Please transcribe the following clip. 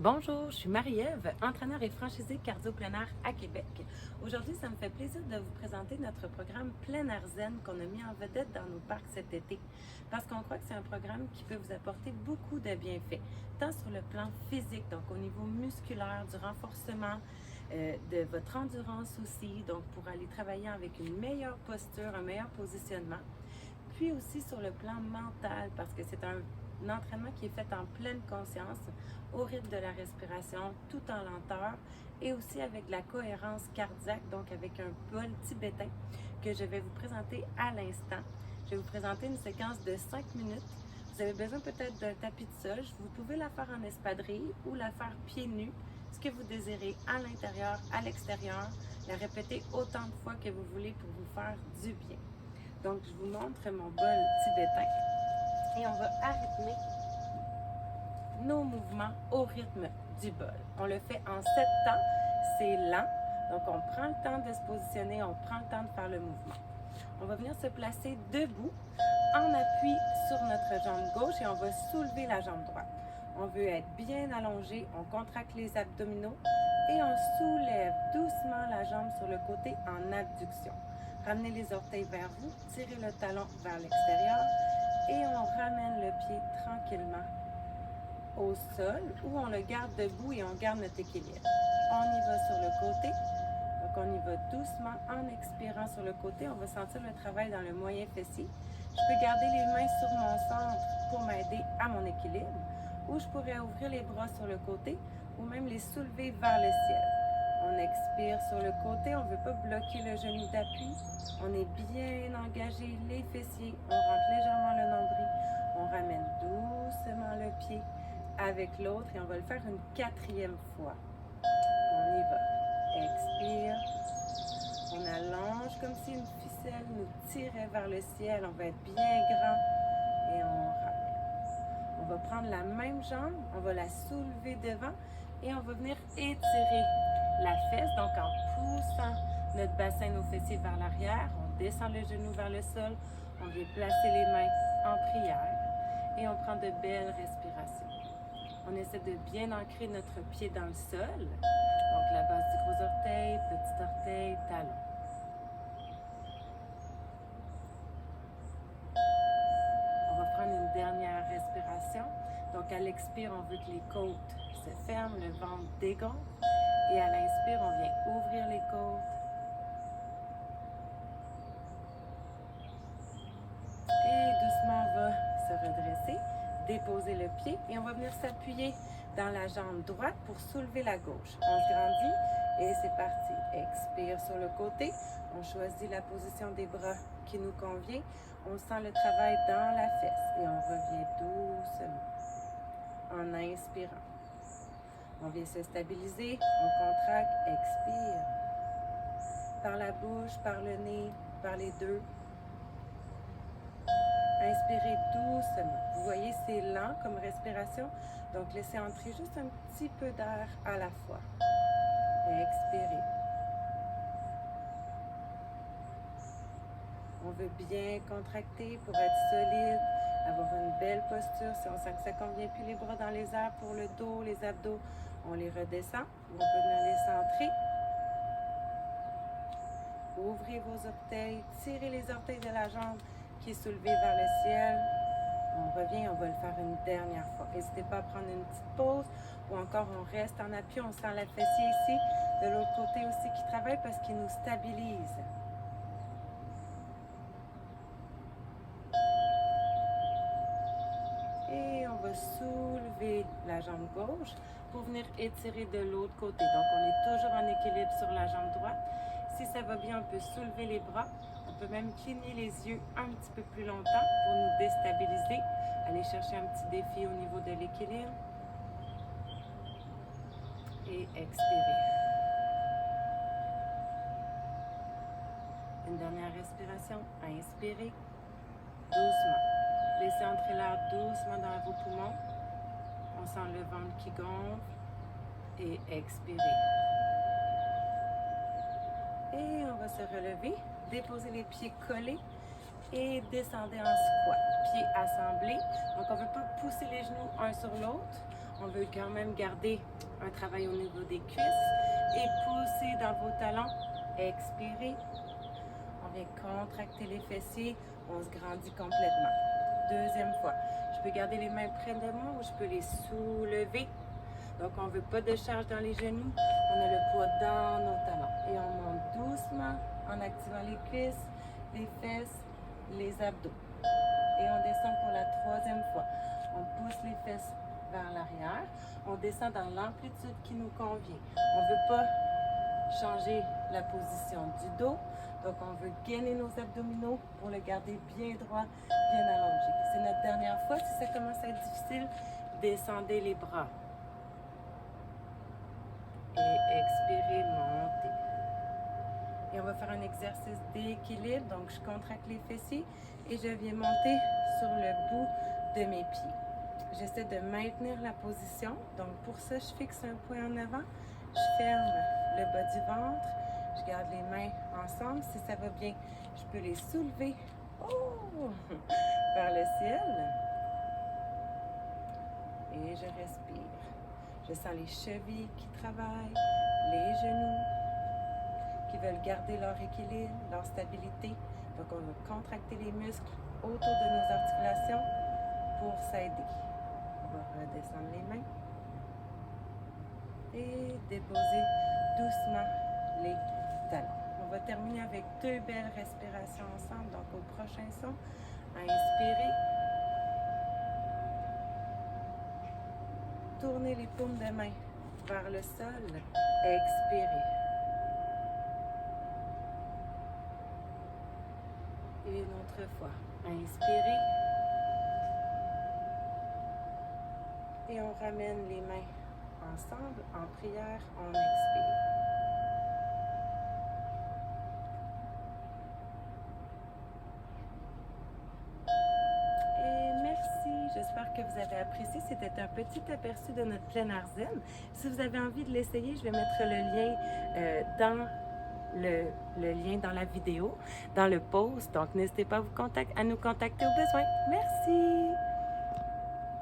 Bonjour, je suis Marie-Ève, entraîneur et franchisée cardio-plein-air à Québec. Aujourd'hui, ça me fait plaisir de vous présenter notre programme Plein Air Zen qu'on a mis en vedette dans nos parcs cet été. Parce qu'on croit que c'est un programme qui peut vous apporter beaucoup de bienfaits, tant sur le plan physique, donc au niveau musculaire, du renforcement, de votre endurance aussi, donc pour aller travailler avec une meilleure posture, un meilleur positionnement. Puis aussi sur le plan mental, parce que c'est un entraînement qui est fait en pleine conscience, au rythme de la respiration, tout en lenteur, et aussi avec de la cohérence cardiaque, donc avec un bol tibétain que je vais vous présenter à l'instant. Je vais vous présenter une séquence de 5 minutes. Vous avez besoin peut-être d'un tapis de sol. Vous pouvez la faire en espadrille ou la faire pieds nus, ce que vous désirez, à l'intérieur, à l'extérieur. La répéter autant de fois que vous voulez pour vous faire du bien. Donc, je vous montre mon bol tibétain et on va arythmer nos mouvements au rythme du bol. On le fait en 7 temps, c'est lent. Donc, on prend le temps de se positionner, on prend le temps de faire le mouvement. On va venir se placer debout en appui sur notre jambe gauche et on va soulever la jambe droite. On veut être bien allongé, on contracte les abdominaux et on soulève doucement la jambe sur le côté en abduction. Ramenez les orteils vers vous, tirez le talon vers l'extérieur et on ramène le pied tranquillement au sol où on le garde debout et on garde notre équilibre. On y va sur le côté. Donc on y va doucement en expirant sur le côté. On va sentir le travail dans le moyen fessier. Je peux garder les mains sur mon centre pour m'aider à mon équilibre ou je pourrais ouvrir les bras sur le côté ou même les soulever vers le ciel. On expire sur le côté, on ne veut pas bloquer le genou d'appui. On est bien engagé, les fessiers, on rentre légèrement le nombril. On ramène doucement le pied avec l'autre et on va le faire une 4e fois. On y va. Expire. On allonge comme si une ficelle nous tirait vers le ciel. On va être bien grand et on ramène. On va prendre la même jambe, on va la soulever devant et on va venir étirer la fesse. Donc en poussant notre bassin, nos fessiers vers l'arrière, on descend le genou vers le sol, on vient placer les mains en prière et on prend de belles respirations. On essaie de bien ancrer notre pied dans le sol. Donc la base du gros orteil, petit orteil, talon. On va prendre une dernière respiration. Donc à l'expire, on veut que les côtes se ferment, le ventre dégonfle. Et à l'inspire, on vient ouvrir les côtes. Et doucement, on va se redresser, déposer le pied et on va venir s'appuyer dans la jambe droite pour soulever la gauche. On se grandit et c'est parti. Expire sur le côté. On choisit la position des bras qui nous convient. On sent le travail dans la fesse et on revient doucement en inspirant. On vient se stabiliser, on contracte, expire. Par la bouche, par le nez, par les deux. Inspirez doucement. Vous voyez, c'est lent comme respiration. Donc, laissez entrer juste un petit peu d'air à la fois. Expirez. On veut bien contracter pour être solide, avoir une belle posture. Si on sent que ça ne convient plus, les bras dans les airs pour le dos, les abdos, on les redescend. On peut venir les centrer. Ouvrez vos orteils, tirez les orteils de la jambe qui est soulevée vers le ciel. On revient, on va le faire une dernière fois. N'hésitez pas à prendre une petite pause ou encore on reste en appui, on sent la fessier ici, de l'autre côté aussi qui travaille parce qu'il nous stabilise. Et on va soulever la jambe gauche pour venir étirer de l'autre côté. Donc on est toujours en équilibre sur la jambe droite. Si ça va bien, on peut soulever les bras. On peut même cligner les yeux un petit peu plus longtemps pour nous déstabiliser. Aller chercher un petit défi au niveau de l'équilibre. Et expirer. Une dernière respiration. Inspirez doucement. Laissez entrer l'air doucement dans vos poumons. On sent le ventre qui gonfle. Et expirez. Et on va se relever, déposer les pieds collés et descendez en squat. Pieds assemblés. Donc on ne veut pas pousser les genoux un sur l'autre. On veut quand même garder un travail au niveau des cuisses et pousser dans vos talons. Expirez. On vient contracter les fessiers. On se grandit complètement. Deuxième fois. Je peux garder les mains près de moi ou je peux les soulever. Donc, on ne veut pas de charge dans les genoux. On a le poids dans nos talons. Et on monte doucement en activant les cuisses, les fesses, les abdos. Et on descend pour la troisième fois. On pousse les fesses vers l'arrière. On descend dans l'amplitude qui nous convient. On ne veut pas changer la position du dos. Donc, on veut gainer nos abdominaux pour le garder bien droit, bien allongé. C'est notre dernière fois. Si ça commence à être difficile, descendez les bras. Et expirez, montez. Et on va faire un exercice d'équilibre. Donc, je contracte les fessiers et je viens monter sur le bout de mes pieds. J'essaie de maintenir la position. Donc, pour ça, je fixe un point en avant. Je ferme le bas du ventre. Je garde les mains ensemble. Si ça va bien, je peux les soulever vers le ciel. Et je respire. Je sens les chevilles qui travaillent, les genoux qui veulent garder leur équilibre, leur stabilité. Donc, on va contracter les muscles autour de nos articulations pour s'aider. On va redescendre les mains et déposer doucement les talons. On va terminer avec 2 belles respirations ensemble. Donc, au prochain son, inspirez. Tournez les paumes de main vers le sol. Expirez. Et une autre fois. Inspirez. Et on ramène les mains ensemble. En prière, on expire. Et merci. J'espère que vous avez apprécié. C'était un petit aperçu de notre plein air zen. Si vous avez envie de l'essayer, je vais mettre le lien dans le lien dans la vidéo, dans le post. Donc, n'hésitez pas à nous contacter au besoin. Merci!